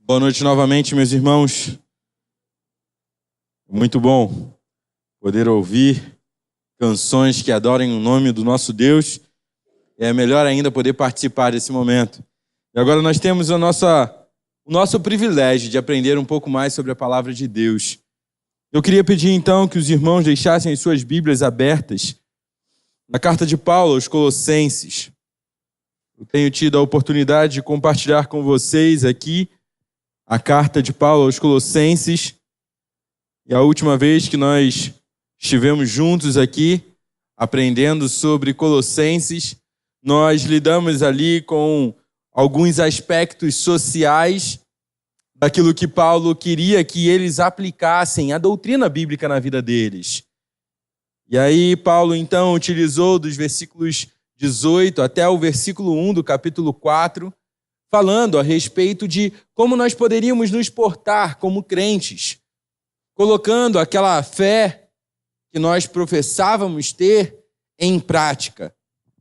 Boa noite novamente, meus irmãos. Muito bom poder ouvir canções que adorem o nome do nosso Deus. É melhor ainda poder participar desse momento. E agora nós temos o nosso privilégio de aprender um pouco mais sobre a palavra de Deus. Eu queria pedir então que os irmãos deixassem as suas Bíblias abertas na carta de Paulo aos Colossenses. Eu tenho tido a oportunidade de compartilhar com vocês aqui a carta de Paulo aos Colossenses. E a última vez que nós estivemos juntos aqui, aprendendo sobre Colossenses, nós lidamos ali com alguns aspectos sociais daquilo que Paulo queria que eles aplicassem a doutrina bíblica na vida deles. E aí Paulo então utilizou dos versículos 18 até o versículo 1 do capítulo 4, falando a respeito de como nós poderíamos nos portar como crentes, colocando aquela fé que nós professávamos ter em prática,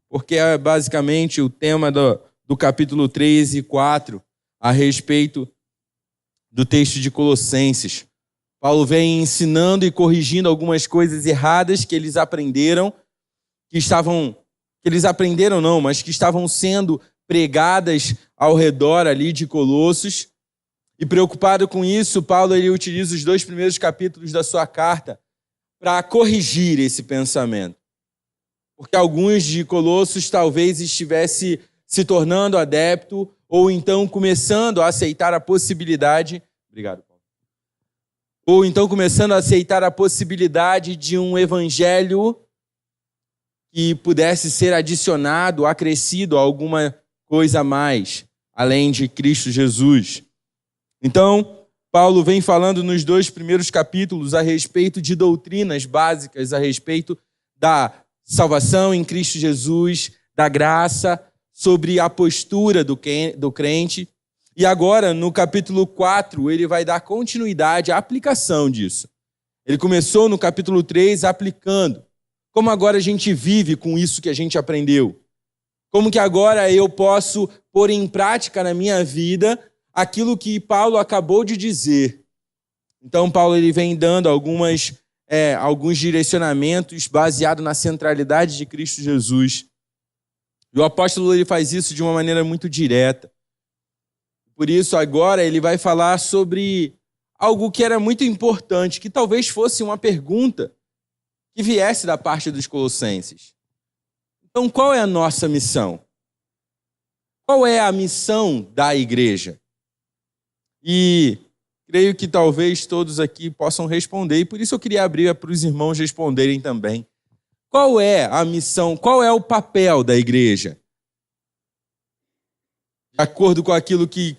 porque é basicamente o tema do capítulo 3 e 4, a respeito do texto de Colossenses. Paulo vem ensinando e corrigindo algumas coisas erradas que eles aprenderam, que estavam sendo pregadas ao redor ali de Colossos. E preocupado com isso, Paulo ele utiliza os 2 primeiros capítulos da sua carta para corrigir esse pensamento. Porque alguns de Colossos talvez estivesse se tornando adepto ou então começando a aceitar a possibilidade... Obrigado, Paulo. Ou então começando a aceitar a possibilidade de um evangelho que pudesse ser adicionado, acrescido a alguma coisa a mais, além de Cristo Jesus. Então, Paulo vem falando nos 2 primeiros capítulos a respeito de doutrinas básicas, a respeito da salvação em Cristo Jesus, da graça, sobre a postura do crente. E agora, no capítulo 4, ele vai dar continuidade à aplicação disso. Ele começou no capítulo 3 aplicando. Como agora a gente vive com isso que a gente aprendeu? Como que agora eu posso pôr em prática na minha vida aquilo que Paulo acabou de dizer? Então, Paulo ele vem dando alguns direcionamentos baseados na centralidade de Cristo Jesus. E o apóstolo ele faz isso de uma maneira muito direta. Por isso, agora ele vai falar sobre algo que era muito importante, que talvez fosse uma pergunta que viesse da parte dos colossenses. Então, qual é a nossa missão? Qual é a missão da igreja? E creio que talvez todos aqui possam responder, e por isso eu queria abrir para os irmãos responderem também. Qual é a missão, qual é o papel da igreja? De acordo com aquilo que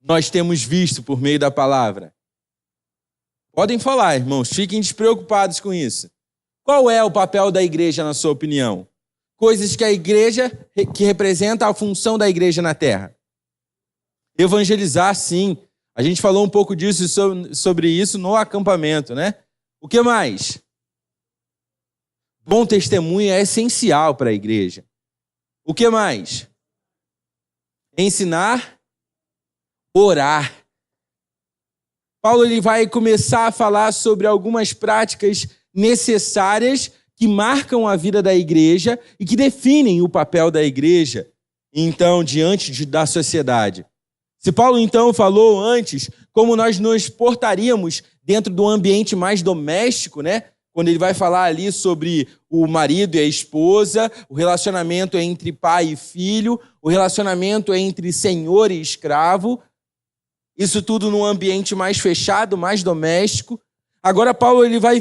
nós temos visto por meio da palavra. Podem falar, irmãos, fiquem despreocupados com isso. Qual é o papel da igreja, na sua opinião? Coisas que a igreja, que representa a função da igreja na terra. Evangelizar, sim. A gente falou um pouco disso, sobre isso no acampamento, né? O que mais? Bom testemunho é essencial para a igreja. O que mais? Ensinar, orar. Paulo ele vai começar a falar sobre algumas práticas necessárias que marcam a vida da igreja e que definem o papel da igreja, então, diante da sociedade. Se Paulo, então, falou antes como nós nos portaríamos dentro do ambiente mais doméstico, né? Quando ele vai falar ali sobre o marido e a esposa, o relacionamento entre pai e filho, o relacionamento entre senhor e escravo, isso tudo num ambiente mais fechado, mais doméstico. Agora Paulo ele vai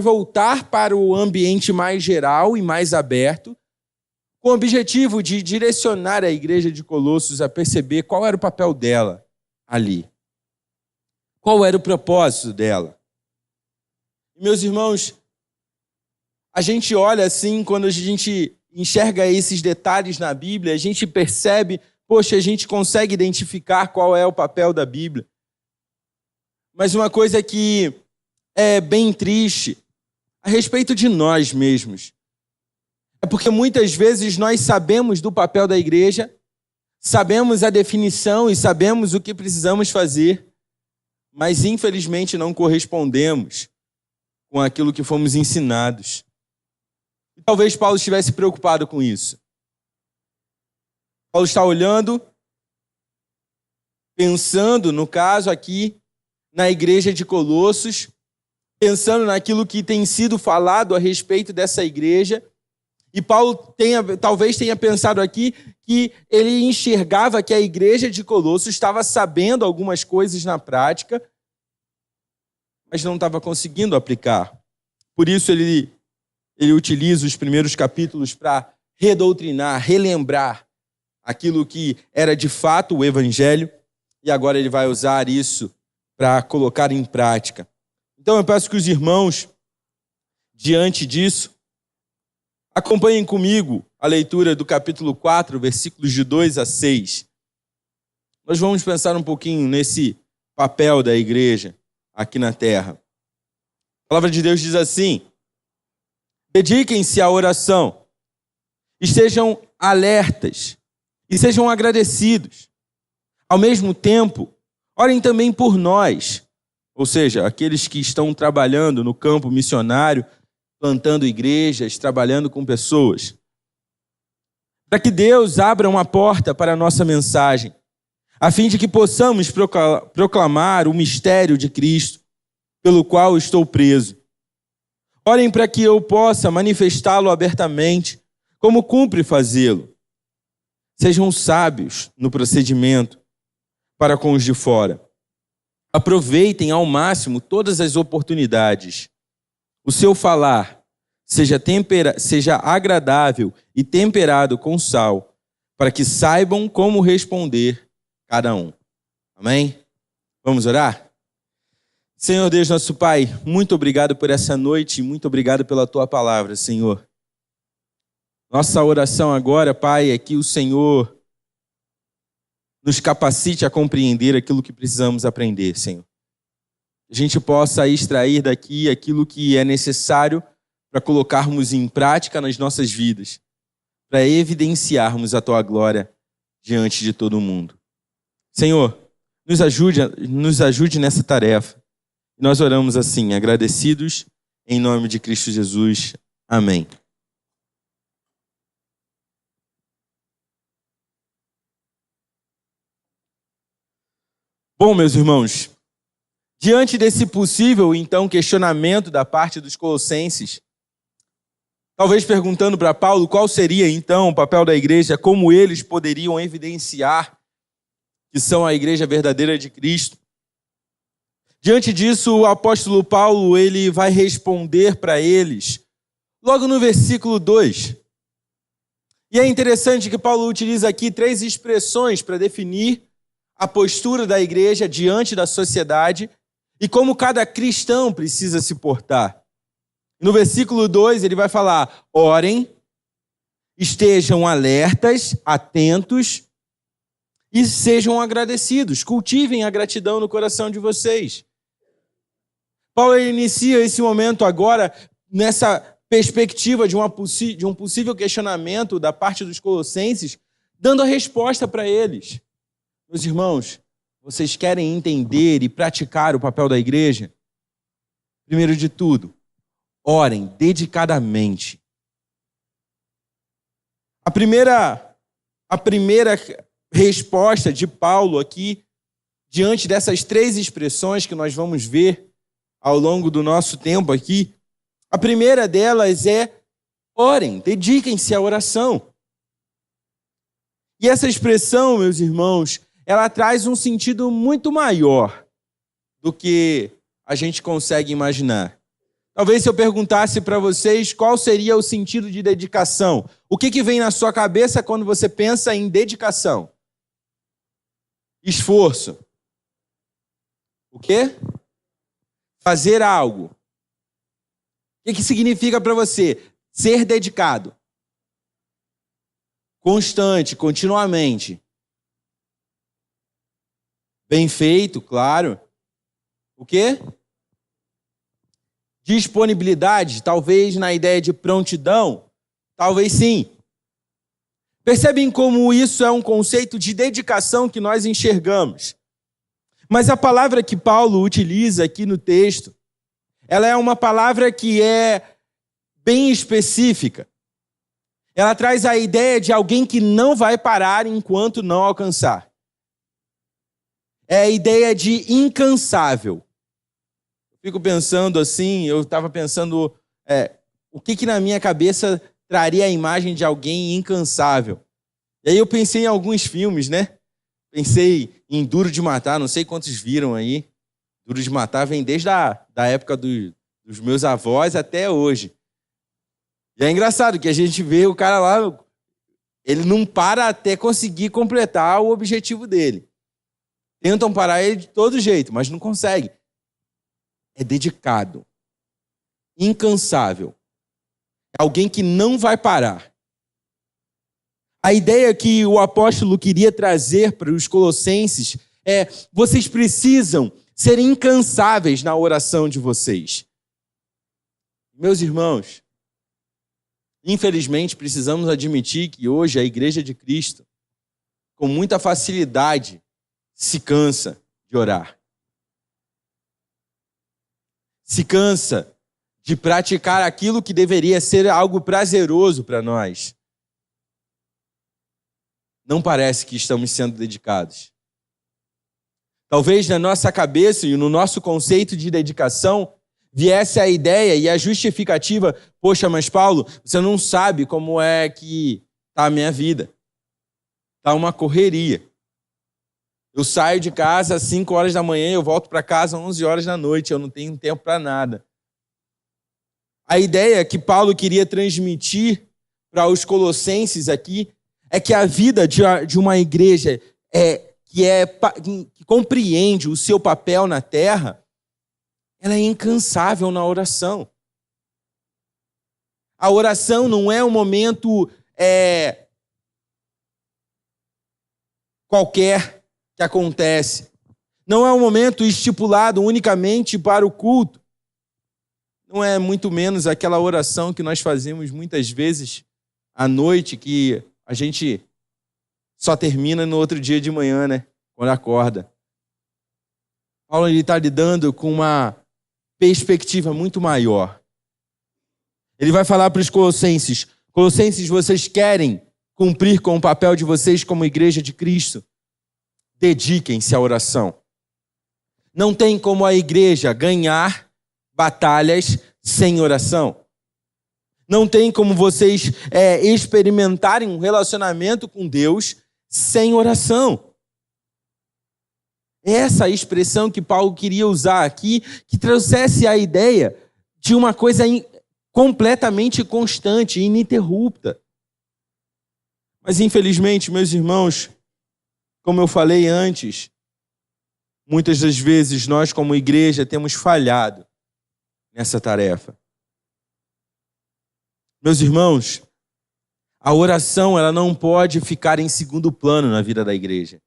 voltar para o ambiente mais geral e mais aberto, com o objetivo de direcionar a igreja de Colossos a perceber qual era o papel dela ali. Qual era o propósito dela. Meus irmãos, a gente olha assim, quando a gente enxerga esses detalhes na Bíblia, a gente percebe, poxa, a gente consegue identificar qual é o papel da Bíblia. Mas uma coisa que é bem triste a respeito de nós mesmos é porque muitas vezes nós sabemos do papel da igreja, sabemos a definição e sabemos o que precisamos fazer, mas infelizmente não correspondemos com aquilo que fomos ensinados. E talvez Paulo estivesse preocupado com isso. Paulo está olhando, pensando, no caso aqui, na igreja de Colossos, pensando naquilo que tem sido falado a respeito dessa igreja. E Paulo talvez tenha pensado aqui que ele enxergava que a igreja de Colossos estava sabendo algumas coisas na prática, mas não estava conseguindo aplicar. Por isso ele utiliza os primeiros capítulos para redoutrinar, relembrar aquilo que era de fato o evangelho, e agora ele vai usar isso para colocar em prática. Então eu peço que os irmãos, diante disso, acompanhem comigo a leitura do capítulo 4, versículos de 2 a 6. Nós vamos pensar um pouquinho nesse papel da igreja aqui na terra. A palavra de Deus diz assim: dediquem-se à oração, estejam alertas e sejam agradecidos. Ao mesmo tempo, orem também por nós, ou seja, aqueles que estão trabalhando no campo missionário, plantando igrejas, trabalhando com pessoas, para que Deus abra uma porta para a nossa mensagem, a fim de que possamos proclamar o mistério de Cristo, pelo qual estou preso. Orem para que eu possa manifestá-lo abertamente, como cumpre fazê-lo. Sejam sábios no procedimento para com os de fora. Aproveitem ao máximo todas as oportunidades. O seu falar seja agradável e temperado com sal, para que saibam como responder cada um. Amém? Vamos orar? Senhor Deus, nosso Pai, muito obrigado por essa noite, muito obrigado pela Tua palavra, Senhor. Nossa oração agora, Pai, é que o Senhor nos capacite a compreender aquilo que precisamos aprender, Senhor. A gente possa extrair daqui aquilo que é necessário para colocarmos em prática nas nossas vidas, para evidenciarmos a Tua glória diante de todo mundo. Senhor, nos ajude nessa tarefa. Nós oramos assim, agradecidos, em nome de Cristo Jesus. Amém. Bom, meus irmãos, diante desse possível, então, questionamento da parte dos colossenses, talvez perguntando para Paulo qual seria, então, o papel da igreja, como eles poderiam evidenciar que são a igreja verdadeira de Cristo. Diante disso, o apóstolo Paulo ele vai responder para eles, logo no versículo 2. E é interessante que Paulo utiliza aqui 3 expressões para definir a postura da igreja diante da sociedade e como cada cristão precisa se portar. No versículo 2, ele vai falar: orem, estejam alertas, atentos e sejam agradecidos. Cultivem a gratidão no coração de vocês. Paulo inicia esse momento agora nessa perspectiva de um possível questionamento da parte dos colossenses, dando a resposta para eles. Meus irmãos, vocês querem entender e praticar o papel da igreja? Primeiro de tudo, orem dedicadamente. A primeira resposta de Paulo aqui, diante dessas 3 expressões que nós vamos ver ao longo do nosso tempo aqui, a primeira delas é: orem, dediquem-se à oração. E essa expressão, meus irmãos, ela traz um sentido muito maior do que a gente consegue imaginar. Talvez se eu perguntasse para vocês qual seria o sentido de dedicação, o que vem na sua cabeça quando você pensa em dedicação? Esforço. O quê? Fazer algo. O que significa para você ser dedicado? Constante, continuamente. Bem feito, claro. O quê? Disponibilidade, talvez na ideia de prontidão, talvez sim. Percebem como isso é um conceito de dedicação que nós enxergamos. Mas a palavra que Paulo utiliza aqui no texto, ela é uma palavra que é bem específica. Ela traz a ideia de alguém que não vai parar enquanto não alcançar. É a ideia de incansável. Eu fico pensando assim, eu estava pensando, o que na minha cabeça traria a imagem de alguém incansável? E aí eu pensei em alguns filmes, né? Pensei em Duro de Matar, não sei quantos viram aí. Duro de Matar vem desde da época dos meus avós até hoje. E é engraçado que a gente vê o cara lá, ele não para até conseguir completar o objetivo dele. Tentam parar ele de todo jeito, mas não conseguem. É dedicado, incansável. É alguém que não vai parar. A ideia que o apóstolo queria trazer para os colossenses é: vocês precisam ser incansáveis na oração de vocês. Meus irmãos, infelizmente precisamos admitir que hoje a Igreja de Cristo, com muita facilidade, se cansa de orar. Se cansa de praticar aquilo que deveria ser algo prazeroso para nós. Não parece que estamos sendo dedicados. Talvez na nossa cabeça e no nosso conceito de dedicação viesse a ideia e a justificativa: poxa, mas Paulo, você não sabe como é que está a minha vida. Está uma correria. Eu saio de casa às 5 horas da manhã, eu volto para casa às 11 horas da noite, eu não tenho tempo para nada. A ideia que Paulo queria transmitir para os colossenses aqui é que a vida de uma igreja que compreende o seu papel na terra, ela é incansável na oração. A oração não é um momento qualquer que acontece. Não é um momento estipulado unicamente para o culto. Não é muito menos aquela oração que nós fazemos muitas vezes à noite, que a gente só termina no outro dia de manhã, né? Quando acorda. Paulo está lidando com uma perspectiva muito maior. Ele vai falar para os colossenses: Colossenses, vocês querem cumprir com o papel de vocês como igreja de Cristo? Dediquem-se à oração. Não tem como a igreja ganhar batalhas sem oração. Não tem como vocês experimentarem um relacionamento com Deus sem oração. Essa expressão que Paulo queria usar aqui, que trouxesse a ideia de uma coisa completamente constante, ininterrupta. Mas infelizmente, meus irmãos, como eu falei antes, muitas das vezes nós como igreja temos falhado nessa tarefa. Meus irmãos, a oração ela não pode ficar em segundo plano na vida da igreja.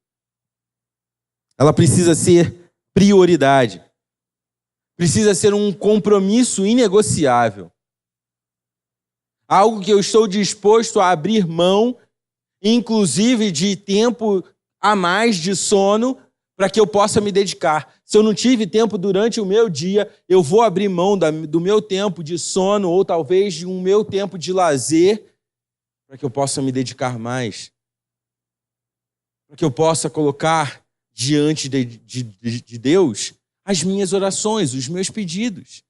Ela precisa ser prioridade. Precisa ser um compromisso inegociável. Algo que eu estou disposto a abrir mão, inclusive de tempo a mais de sono, para que eu possa me dedicar. Se eu não tive tempo durante o meu dia, eu vou abrir mão do meu tempo de sono, ou talvez de um meu tempo de lazer, para que eu possa me dedicar mais. Para que eu possa colocar diante de Deus as minhas orações, os meus pedidos.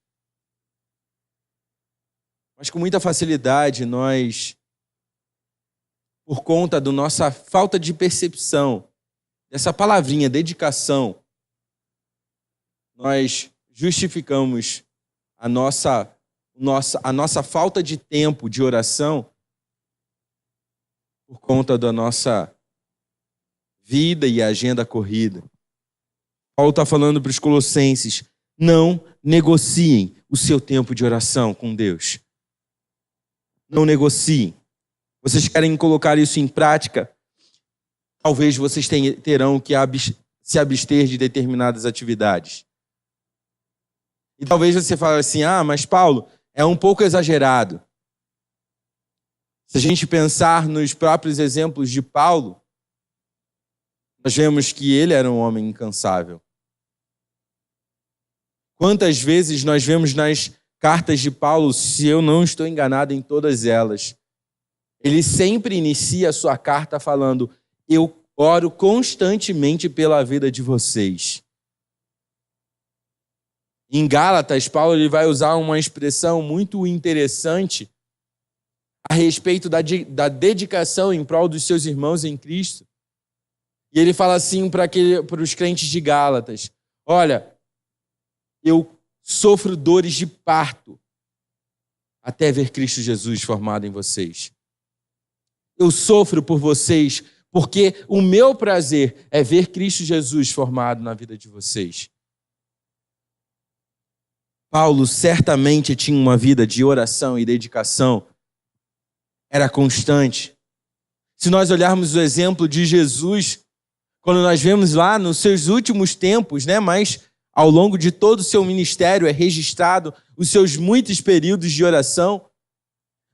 Mas com muita facilidade nós, por conta da nossa falta de percepção, dessa palavrinha, dedicação, nós justificamos a nossa falta de tempo de oração por conta da nossa vida e agenda corrida. Paulo está falando para os colossenses: não negociem o seu tempo de oração com Deus. Não negociem. Vocês querem colocar isso em prática? Talvez vocês terão que se abster de determinadas atividades. E talvez você fale assim: mas Paulo, é um pouco exagerado. Se a gente pensar nos próprios exemplos de Paulo, nós vemos que ele era um homem incansável. Quantas vezes nós vemos nas cartas de Paulo, se eu não estou enganado em todas elas, ele sempre inicia a sua carta falando: eu oro constantemente pela vida de vocês. Em Gálatas, Paulo ele vai usar uma expressão muito interessante a respeito da dedicação em prol dos seus irmãos em Cristo. E ele fala assim para os crentes de Gálatas: olha, eu sofro dores de parto até ver Cristo Jesus formado em vocês. Eu sofro por vocês porque o meu prazer é ver Cristo Jesus formado na vida de vocês. Paulo certamente tinha uma vida de oração e dedicação. Era constante. Se nós olharmos o exemplo de Jesus, quando nós vemos lá nos seus últimos tempos, mas ao longo de todo o seu ministério é registrado os seus muitos períodos de oração,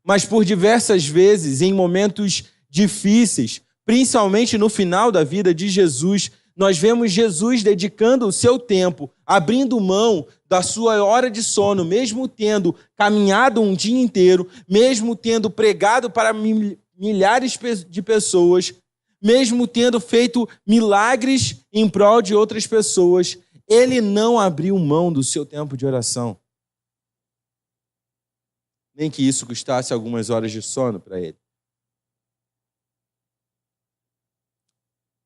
mas por diversas vezes, em momentos difíceis, principalmente no final da vida de Jesus, nós vemos Jesus dedicando o seu tempo, abrindo mão da sua hora de sono, mesmo tendo caminhado um dia inteiro, mesmo tendo pregado para milhares de pessoas, mesmo tendo feito milagres em prol de outras pessoas, ele não abriu mão do seu tempo de oração. Nem que isso custasse algumas horas de sono para ele.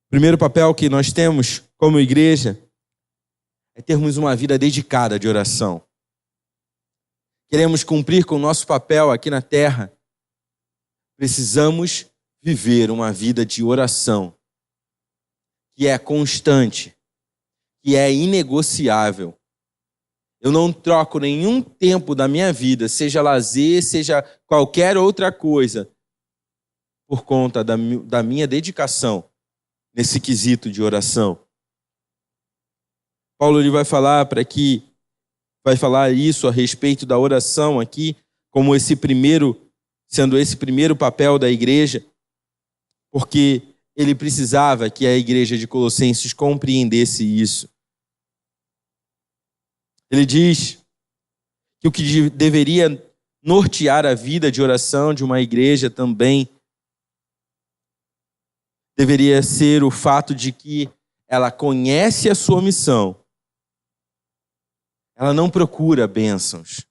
O primeiro papel que nós temos como igreja é termos uma vida dedicada de oração. Queremos cumprir com o nosso papel aqui na terra. Precisamos viver uma vida de oração que é constante, que é inegociável. Eu não troco nenhum tempo da minha vida, seja lazer, seja qualquer outra coisa, por conta da minha dedicação nesse quesito de oração. Paulo ele vai falar isso a respeito da oração aqui, como sendo esse primeiro papel da igreja, porque ele precisava que a igreja de Colossenses compreendesse isso. Ele diz que o que deveria nortear a vida de oração de uma igreja também deveria ser o fato de que ela conhece a sua missão. Ela não procura bênçãos.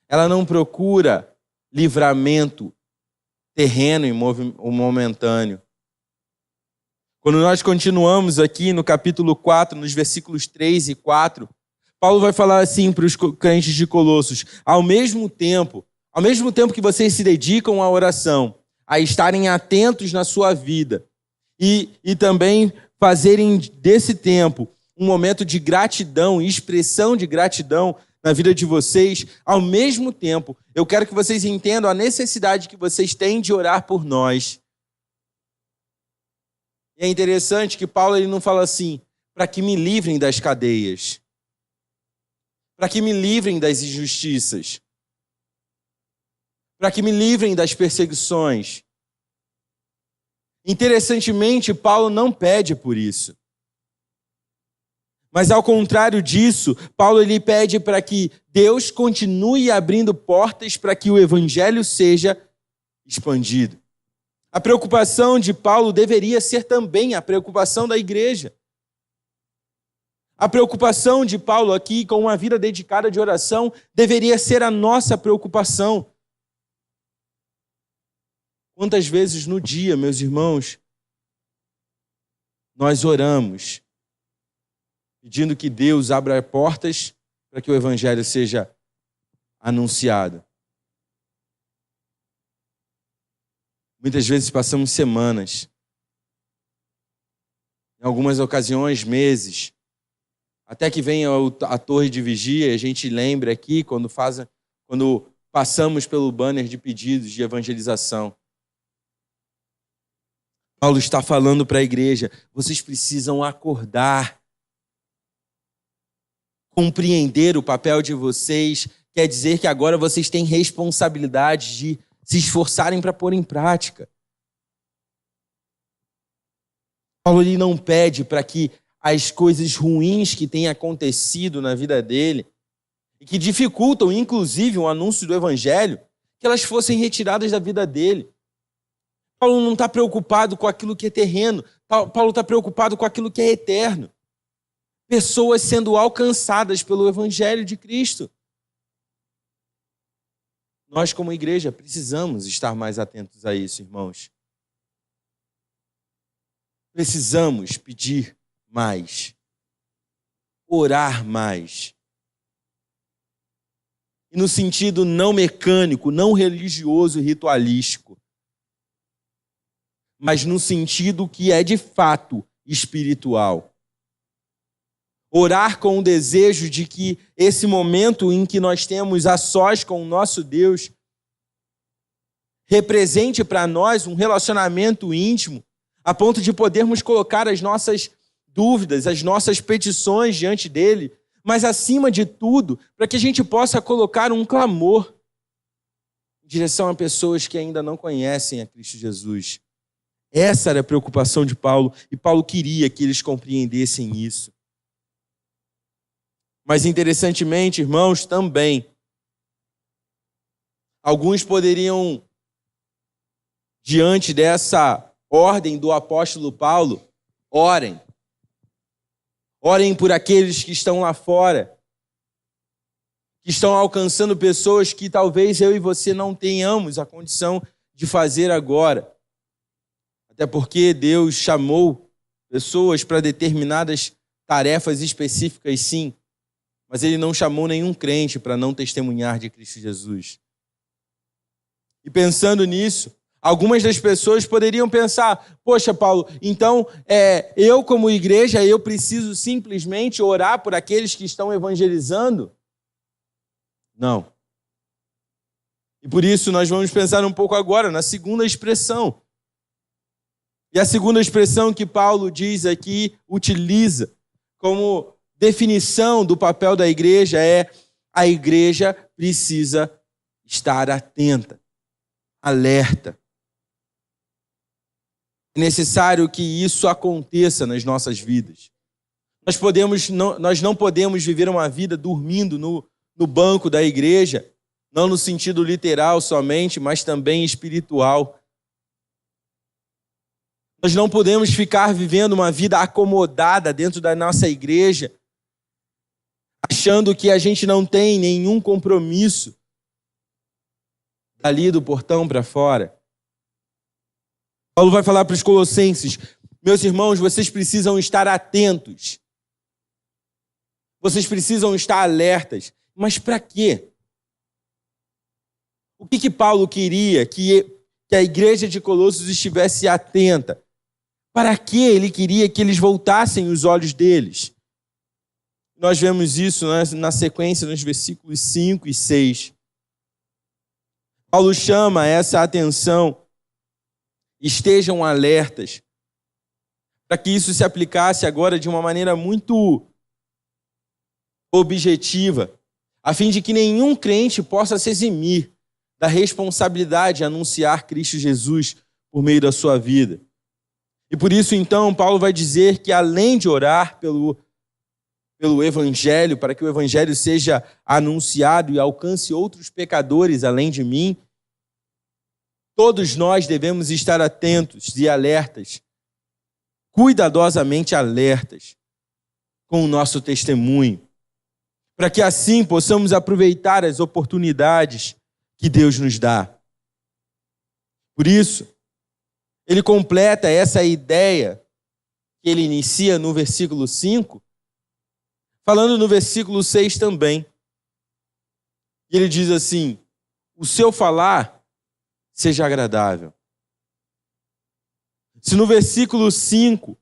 Ela não procura livramento terreno e momentâneo. Quando nós continuamos aqui no capítulo 4, nos versículos 3 e 4, Paulo vai falar assim para os crentes de Colossos: ao mesmo tempo que vocês se dedicam à oração, a estarem atentos na sua vida e também fazerem desse tempo um momento de gratidão, expressão de gratidão na vida de vocês, ao mesmo tempo, eu quero que vocês entendam a necessidade que vocês têm de orar por nós. E é interessante que Paulo ele não fala assim, para que me livrem das cadeias, para que me livrem das injustiças, para que me livrem das perseguições. Interessantemente, Paulo não pede por isso. Mas ao contrário disso, Paulo ele pede para que Deus continue abrindo portas para que o evangelho seja expandido. A preocupação de Paulo deveria ser também a preocupação da igreja. A preocupação de Paulo aqui com uma vida dedicada de oração deveria ser a nossa preocupação. Quantas vezes no dia, meus irmãos, nós oramos pedindo que Deus abra portas para que o evangelho seja anunciado? Muitas vezes passamos semanas, em algumas ocasiões meses, até que venha a torre de vigia, a gente lembra aqui quando passamos pelo banner de pedidos de evangelização. Paulo está falando para a igreja: vocês precisam acordar. Compreender o papel de vocês quer dizer que agora vocês têm responsabilidade de se esforçarem para pôr em prática. Paulo ele não pede para que as coisas ruins que têm acontecido na vida dele e que dificultam, inclusive, o anúncio do evangelho, que elas fossem retiradas da vida dele. Paulo não está preocupado com aquilo que é terreno. Paulo está preocupado com aquilo que é eterno. Pessoas sendo alcançadas pelo evangelho de Cristo. Nós, como igreja, precisamos estar mais atentos a isso, irmãos. Precisamos pedir mais. Orar mais. E no sentido não mecânico, não religioso e ritualístico, mas no sentido que é de fato espiritual. Orar com o desejo de que esse momento em que nós temos a sós com o nosso Deus represente para nós um relacionamento íntimo, a ponto de podermos colocar as nossas dúvidas, as nossas petições diante dele, mas acima de tudo, para que a gente possa colocar um clamor em direção a pessoas que ainda não conhecem a Cristo Jesus. Essa era a preocupação de Paulo, e Paulo queria que eles compreendessem isso. Mas interessantemente, irmãos, também, alguns poderiam, diante dessa ordem do apóstolo Paulo, orem. Orem por aqueles que estão lá fora, que estão alcançando pessoas que talvez eu e você não tenhamos a condição de fazer agora. Até porque Deus chamou pessoas para determinadas tarefas específicas, sim, mas Ele não chamou nenhum crente para não testemunhar de Cristo Jesus. E pensando nisso, algumas das pessoas poderiam pensar, poxa, Paulo, então eu como igreja, eu preciso simplesmente orar por aqueles que estão evangelizando? Não. E por isso nós vamos pensar um pouco agora na segunda expressão. E a segunda expressão que Paulo diz aqui, utiliza como definição do papel da igreja é: a igreja precisa estar atenta, alerta. É necessário que isso aconteça nas nossas vidas. Nós não podemos viver uma vida dormindo no banco da igreja, não no sentido literal somente, mas também espiritual. Nós não podemos ficar vivendo uma vida acomodada dentro da nossa igreja, achando que a gente não tem nenhum compromisso dali do portão para fora. Paulo vai falar para os colossenses: meus irmãos, vocês precisam estar atentos. Vocês precisam estar alertas. Mas para quê? O que Paulo queria? Que a igreja de Colossos estivesse atenta. Para que ele queria que eles voltassem os olhos deles? Nós vemos isso na sequência nos versículos 5 e 6. Paulo chama essa atenção: estejam alertas, para que isso se aplicasse agora de uma maneira muito objetiva, a fim de que nenhum crente possa se eximir da responsabilidade de anunciar Cristo Jesus por meio da sua vida. E por isso, então, Paulo vai dizer que, além de orar pelo Evangelho, para que o Evangelho seja anunciado e alcance outros pecadores além de mim, todos nós devemos estar atentos e alertas, cuidadosamente alertas, com o nosso testemunho, para que assim possamos aproveitar as oportunidades que Deus nos dá. Por isso, ele completa essa ideia que ele inicia no versículo 5, falando no versículo 6 também. E ele diz assim: o seu falar seja agradável. Se no versículo 5,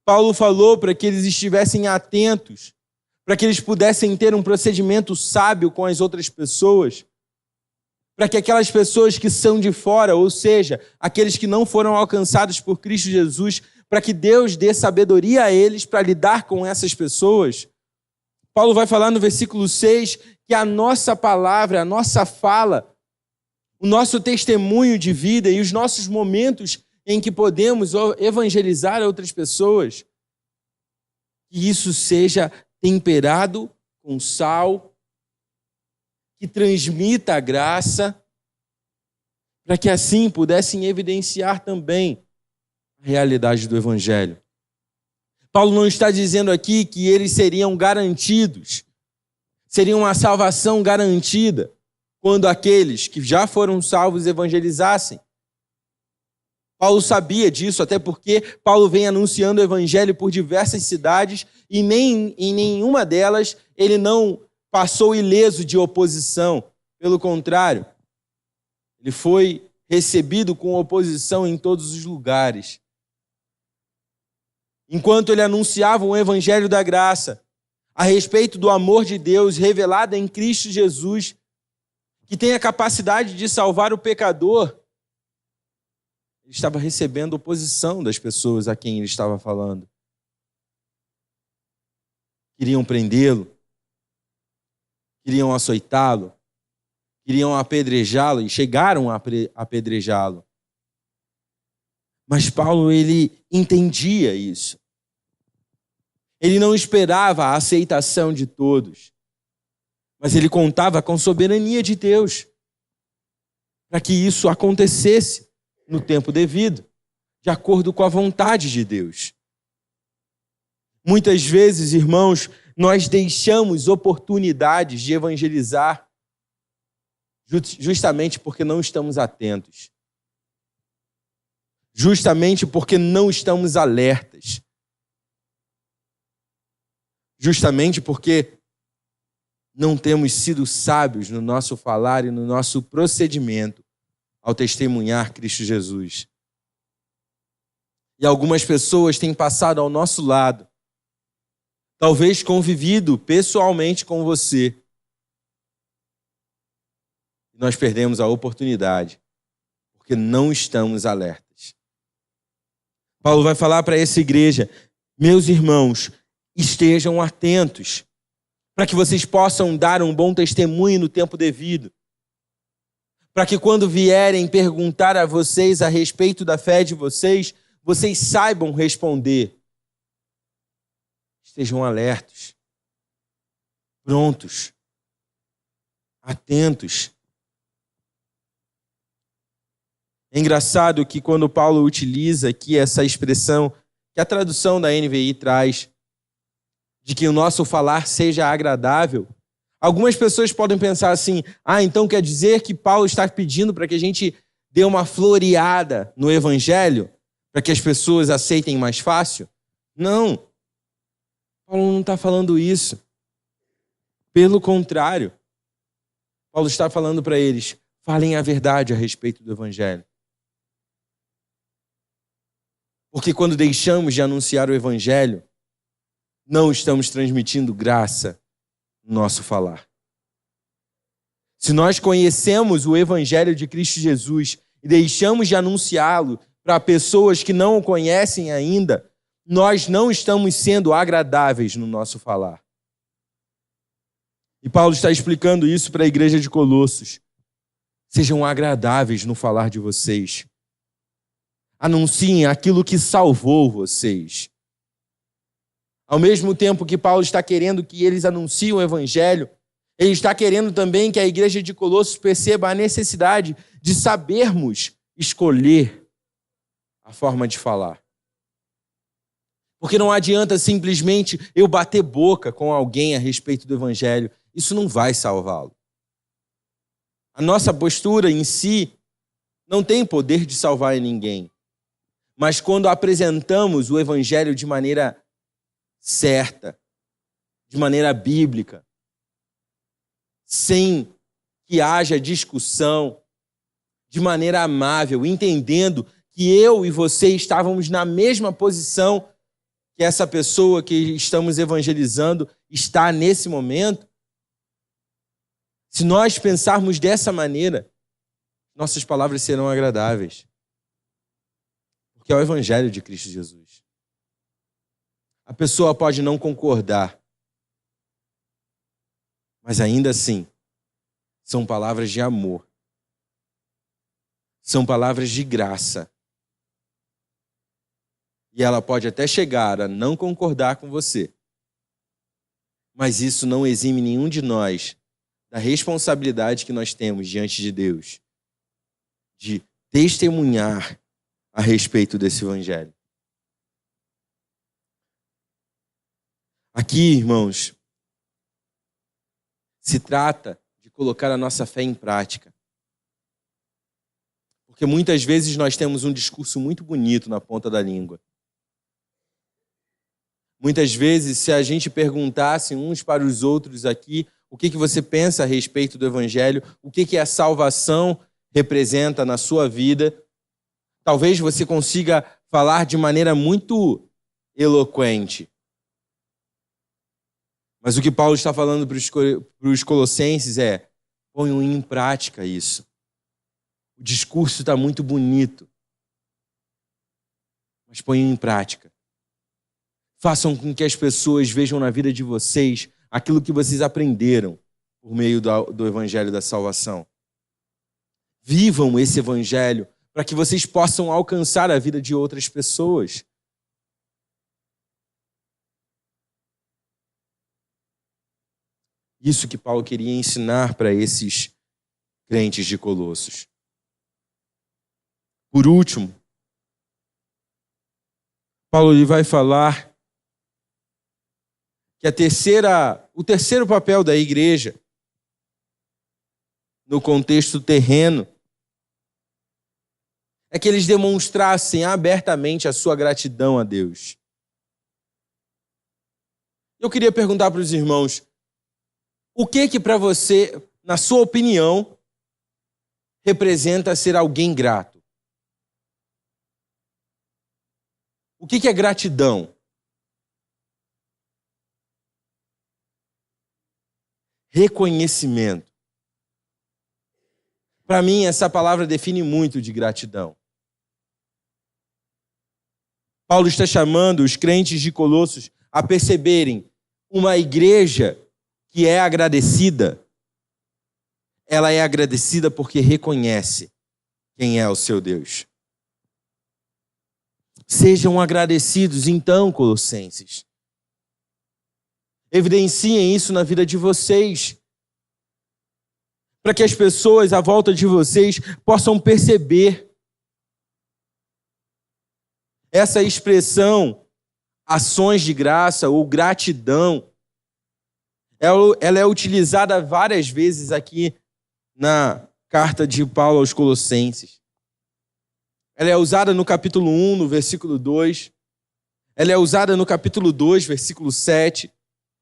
Paulo falou para que eles estivessem atentos, para que eles pudessem ter um procedimento sábio com as outras pessoas, para que aquelas pessoas que são de fora, ou seja, aqueles que não foram alcançados por Cristo Jesus, para que Deus dê sabedoria a eles para lidar com essas pessoas, Paulo vai falar no versículo 6 que a nossa palavra, a nossa fala, o nosso testemunho de vida e os nossos momentos em que podemos evangelizar outras pessoas, que isso seja temperado com sal, que transmita a graça, para que assim pudessem evidenciar também a realidade do Evangelho. Paulo não está dizendo aqui que eles seriam garantidos, seria uma salvação garantida quando aqueles que já foram salvos evangelizassem. Paulo sabia disso, até porque Paulo vem anunciando o evangelho por diversas cidades e nem em nenhuma delas ele não passou ileso de oposição. Pelo contrário, ele foi recebido com oposição em todos os lugares. Enquanto ele anunciava o evangelho da graça, a respeito do amor de Deus revelado em Cristo Jesus, que tem a capacidade de salvar o pecador, ele estava recebendo oposição das pessoas a quem ele estava falando. Queriam prendê-lo, queriam açoitá-lo, queriam apedrejá-lo e chegaram a apedrejá-lo. Mas Paulo, ele entendia isso. Ele não esperava a aceitação de todos, mas ele contava com a soberania de Deus para que isso acontecesse no tempo devido, de acordo com a vontade de Deus. Muitas vezes, irmãos, nós deixamos oportunidades de evangelizar justamente porque não estamos atentos. Justamente porque não estamos alertas. Justamente porque não temos sido sábios no nosso falar e no nosso procedimento ao testemunhar Cristo Jesus. E algumas pessoas têm passado ao nosso lado, talvez convivido pessoalmente com você. E nós perdemos a oportunidade, porque não estamos alertas. Paulo vai falar para essa igreja: meus irmãos, estejam atentos, para que vocês possam dar um bom testemunho no tempo devido. Para que quando vierem perguntar a vocês a respeito da fé de vocês, vocês saibam responder. Estejam alertos, prontos, atentos. É engraçado que quando Paulo utiliza aqui essa expressão, que a tradução da NVI traz, de que o nosso falar seja agradável, algumas pessoas podem pensar assim: então quer dizer que Paulo está pedindo para que a gente dê uma floreada no evangelho, para que as pessoas aceitem mais fácil? Não. Paulo não está falando isso. Pelo contrário, Paulo está falando para eles: falem a verdade a respeito do evangelho. Porque quando deixamos de anunciar o evangelho, não estamos transmitindo graça no nosso falar. Se nós conhecemos o evangelho de Cristo Jesus e deixamos de anunciá-lo para pessoas que não o conhecem ainda, nós não estamos sendo agradáveis no nosso falar. E Paulo está explicando isso para a igreja de Colossos. Sejam agradáveis no falar de vocês. Anunciem aquilo que salvou vocês. Ao mesmo tempo que Paulo está querendo que eles anunciem o evangelho, ele está querendo também que a igreja de Colossos perceba a necessidade de sabermos escolher a forma de falar. Porque não adianta simplesmente eu bater boca com alguém a respeito do evangelho. Isso não vai salvá-lo. A nossa postura em si não tem poder de salvar ninguém. Mas quando apresentamos o evangelho de maneira certa, de maneira bíblica, sem que haja discussão, de maneira amável, entendendo que eu e você estávamos na mesma posição que essa pessoa que estamos evangelizando está nesse momento, se nós pensarmos dessa maneira, nossas palavras serão agradáveis. Porque é o evangelho de Cristo Jesus. A pessoa pode não concordar, mas ainda assim, são palavras de amor. são palavras de graça. E ela pode até chegar a não concordar com você. Mas isso não exime nenhum de nós da responsabilidade que nós temos diante de Deus de testemunhar a respeito desse evangelho. Aqui, irmãos, se trata de colocar a nossa fé em prática. Porque muitas vezes nós temos um discurso muito bonito na ponta da língua. Muitas vezes, se a gente perguntasse uns para os outros aqui, o que você pensa a respeito do evangelho, o que a salvação representa na sua vida, talvez você consiga falar de maneira muito eloquente. Mas o que Paulo está falando para os colossenses é: ponham em prática isso. O discurso está muito bonito, mas ponham em prática. Façam com que as pessoas vejam na vida de vocês aquilo que vocês aprenderam por meio do evangelho da salvação. Vivam esse evangelho para que vocês possam alcançar a vida de outras pessoas. Isso que Paulo queria ensinar para esses crentes de Colossos. Por último, Paulo ele vai falar que o terceiro papel da igreja no contexto terreno é que eles demonstrassem abertamente a sua gratidão a Deus. Eu queria perguntar para os irmãos, o que para você, na sua opinião, representa ser alguém grato? O que é gratidão? Reconhecimento. Para mim, essa palavra define muito de gratidão. Paulo está chamando os crentes de Colossos a perceberem uma igreja que é agradecida. Ela é agradecida porque reconhece quem é o seu Deus. Sejam agradecidos, então, colossenses. Evidenciem isso na vida de vocês, para que as pessoas à volta de vocês possam perceber. Essa expressão, ações de graça ou gratidão, ela é utilizada várias vezes aqui na carta de Paulo aos Colossenses. Ela é usada no capítulo 1, no versículo 2. Ela é usada no capítulo 2, versículo 7.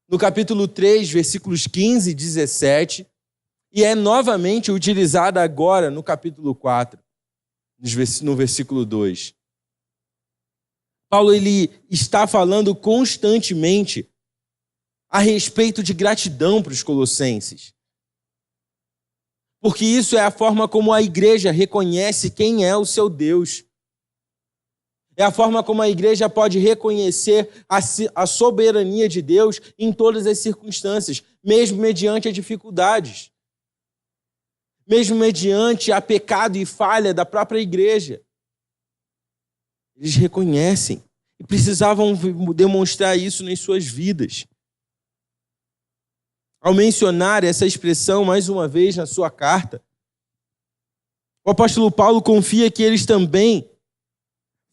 No capítulo 3, versículos 15 e 17. E é novamente utilizada agora no capítulo 4, no versículo 2. Paulo ele está falando constantemente a respeito de gratidão para os colossenses. Porque isso é a forma como a igreja reconhece quem é o seu Deus. É a forma como a igreja pode reconhecer a soberania de Deus em todas as circunstâncias, mesmo mediante as dificuldades. Mesmo mediante a pecado e falha da própria igreja. Eles reconhecem e precisavam demonstrar isso nas suas vidas. Ao mencionar essa expressão mais uma vez na sua carta, o apóstolo Paulo confia que eles também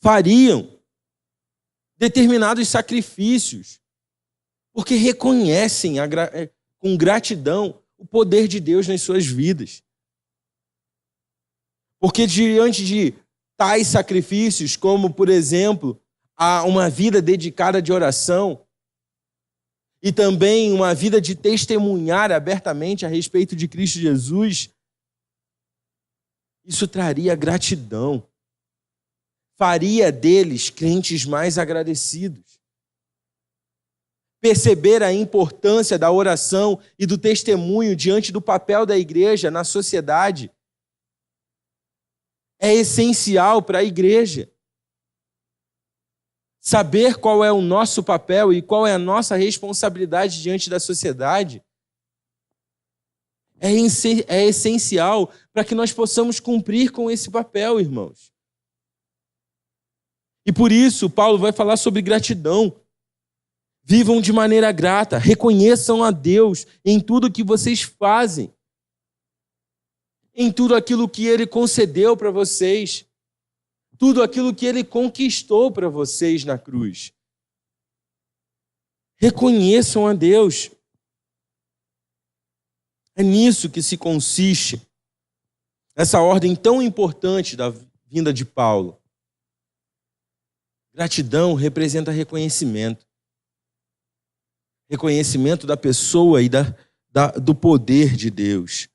fariam determinados sacrifícios, porque reconhecem com gratidão o poder de Deus nas suas vidas. Porque diante de tais sacrifícios, como, por exemplo, uma vida dedicada de oração, e também uma vida de testemunhar abertamente a respeito de Cristo Jesus, isso traria gratidão. Faria deles crentes mais agradecidos. Perceber a importância da oração e do testemunho diante do papel da igreja na sociedade é essencial para a igreja. Saber qual é o nosso papel e qual é a nossa responsabilidade diante da sociedade é essencial para que nós possamos cumprir com esse papel, irmãos. E por isso, Paulo vai falar sobre gratidão. Vivam de maneira grata, reconheçam a Deus em tudo que vocês fazem, em tudo aquilo que Ele concedeu para vocês, tudo aquilo que Ele conquistou para vocês na cruz. Reconheçam a Deus. É nisso que se consiste essa ordem tão importante da vinda de Paulo. Gratidão representa reconhecimento. Reconhecimento da pessoa e do poder de Deus.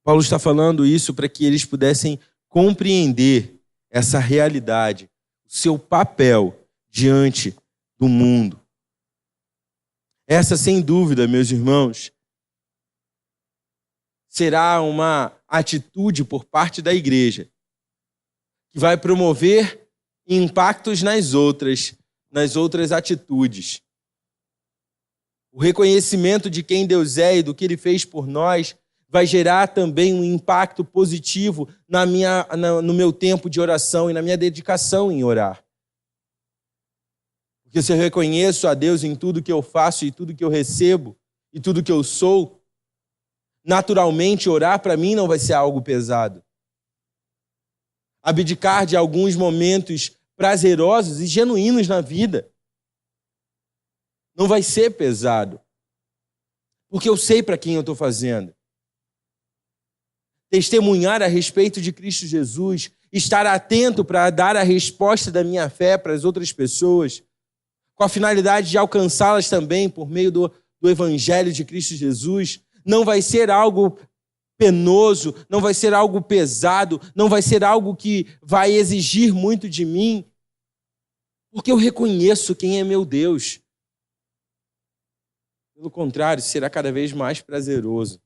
Paulo está falando isso para que eles pudessem compreender essa realidade, o seu papel diante do mundo. Essa, sem dúvida, meus irmãos, será uma atitude por parte da igreja que vai promover impactos nas outras atitudes. O reconhecimento de quem Deus é e do que Ele fez por nós vai gerar também um impacto positivo no meu tempo de oração e na minha dedicação em orar. Porque se eu reconheço a Deus em tudo que eu faço e tudo que eu recebo e tudo que eu sou, naturalmente orar para mim não vai ser algo pesado. Abdicar de alguns momentos prazerosos e genuínos na vida não vai ser pesado. Porque eu sei para quem eu estou fazendo. Testemunhar a respeito de Cristo Jesus, estar atento para dar a resposta da minha fé para as outras pessoas, com a finalidade de alcançá-las também por meio do Evangelho de Cristo Jesus, não vai ser algo penoso, não vai ser algo pesado, não vai ser algo que vai exigir muito de mim, porque eu reconheço quem é meu Deus. Pelo contrário, será cada vez mais prazeroso.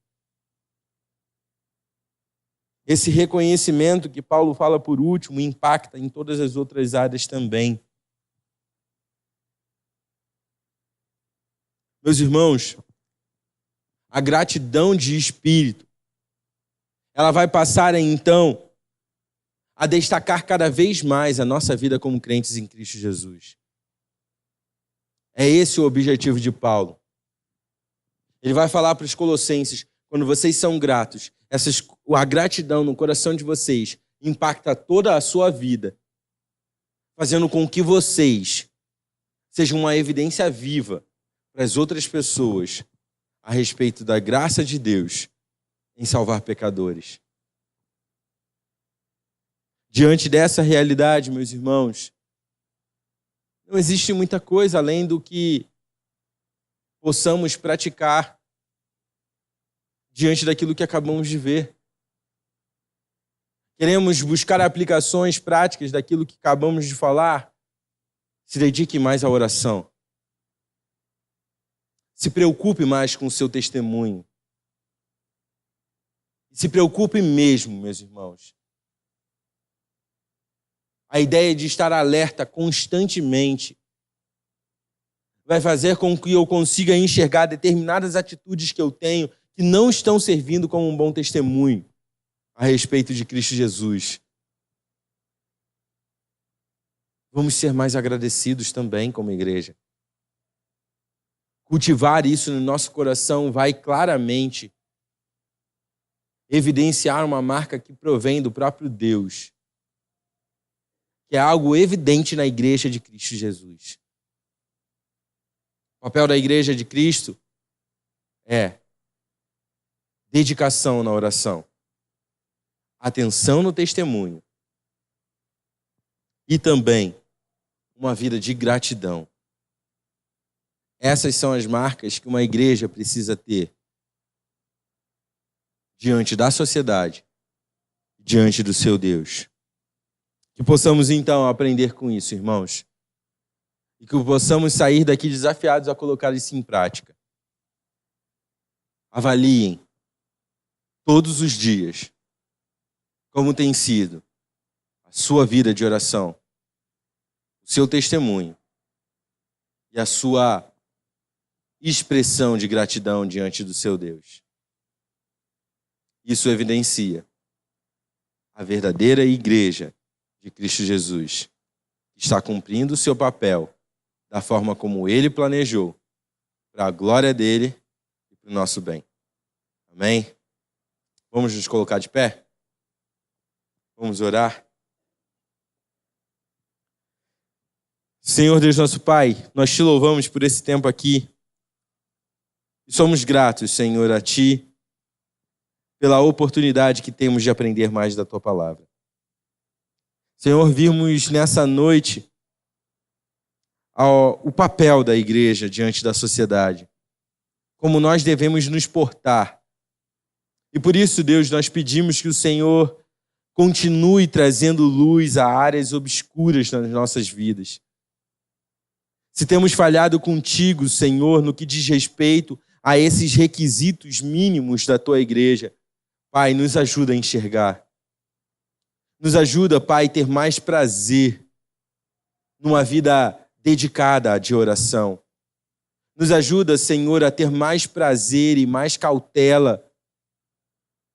Esse reconhecimento que Paulo fala por último impacta em todas as outras áreas também. Meus irmãos, a gratidão de espírito, ela vai passar então a destacar cada vez mais a nossa vida como crentes em Cristo Jesus. É esse o objetivo de Paulo. Ele vai falar para os colossenses, quando vocês são gratos, a gratidão no coração de vocês impacta toda a sua vida, fazendo com que vocês sejam uma evidência viva para as outras pessoas a respeito da graça de Deus em salvar pecadores. Diante dessa realidade, meus irmãos, não existe muita coisa além do que possamos praticar diante daquilo que acabamos de ver. Queremos buscar aplicações práticas daquilo que acabamos de falar? Se dedique mais à oração. Se preocupe mais com o seu testemunho. Se preocupe mesmo, meus irmãos. A ideia de estar alerta constantemente vai fazer com que eu consiga enxergar determinadas atitudes que eu tenho que não estão servindo como um bom testemunho a respeito de Cristo Jesus. Vamos ser mais agradecidos também como igreja. Cultivar isso no nosso coração vai claramente evidenciar uma marca que provém do próprio Deus, que é algo evidente na igreja de Cristo Jesus. O papel da igreja de Cristo é dedicação na oração, atenção no testemunho e também uma vida de gratidão. Essas são as marcas que uma igreja precisa ter diante da sociedade, diante do seu Deus. Que possamos então aprender com isso, irmãos, e que possamos sair daqui desafiados a colocar isso em prática. Avaliem todos os dias como tem sido a sua vida de oração, o seu testemunho e a sua expressão de gratidão diante do seu Deus. Isso evidencia a verdadeira igreja de Cristo Jesus, que está cumprindo o seu papel da forma como Ele planejou, para a glória dele e para o nosso bem. Amém? Vamos nos colocar de pé? Vamos orar? Senhor Deus nosso Pai, nós te louvamos por esse tempo aqui. E somos gratos, Senhor, a Ti, pela oportunidade que temos de aprender mais da Tua palavra. Senhor, vimos nessa noite o papel da igreja diante da sociedade, como nós devemos nos portar. E por isso, Deus, nós pedimos que o Senhor continue trazendo luz a áreas obscuras nas nossas vidas. Se temos falhado contigo, Senhor, no que diz respeito a esses requisitos mínimos da tua igreja, Pai, nos ajuda a enxergar. Nos ajuda, Pai, a ter mais prazer numa vida dedicada de oração. Nos ajuda, Senhor, a ter mais prazer e mais cautela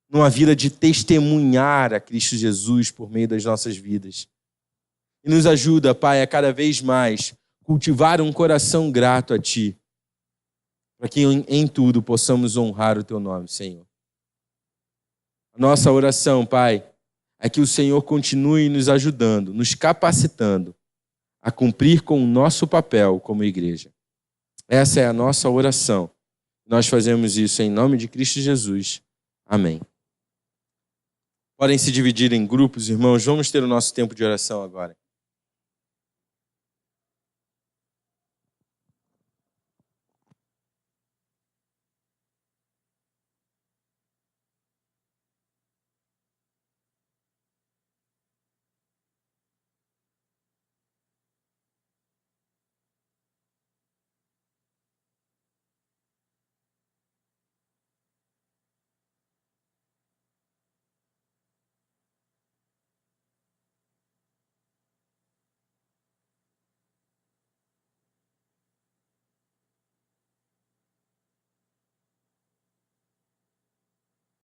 numa vida de testemunhar a Cristo Jesus por meio das nossas vidas. E nos ajuda, Pai, a cada vez mais cultivar um coração grato a Ti, para que em tudo possamos honrar o Teu nome, Senhor. A nossa oração, Pai, é que o Senhor continue nos ajudando, nos capacitando a cumprir com o nosso papel como igreja. Essa é a nossa oração. Nós fazemos isso em nome de Cristo Jesus. Amém. Podem se dividir em grupos, irmãos. Vamos ter o nosso tempo de oração agora.